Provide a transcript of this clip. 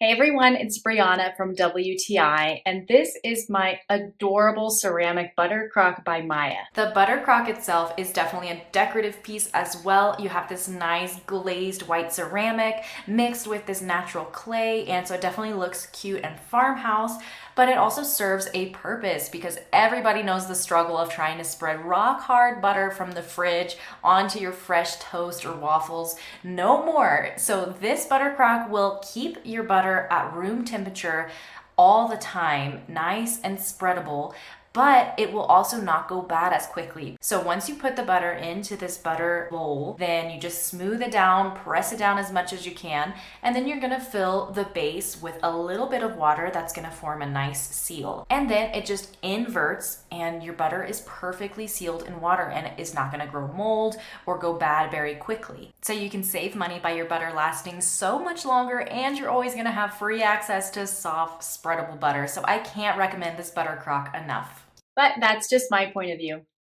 Hey everyone, it's Brianna from WTI, and this is my adorable ceramic butter crock by MAIA. The butter crock itself is definitely a decorative piece as well. You have this nice glazed white ceramic mixed with this natural clay, and so it definitely looks cute and farmhouse, but it also serves a purpose because everybody knows the struggle of trying to spread rock hard butter from the fridge onto your fresh toast or waffles. No more. So this butter crock will keep your butter at room temperature all the time, nice and spreadable, but it will also not go bad as quickly. So once you put the butter into this butter bowl, then you just smooth it down, press it down as much as you can, and then you're gonna fill the base with a little bit of water that's gonna form a nice seal. And then it just inverts and your butter is perfectly sealed in water and it is not gonna grow mold or go bad very quickly. So you can save money by your butter lasting so much longer, and you're always gonna have free access to soft, spreadable butter. So I can't recommend this butter crock enough. But that's just my point of view.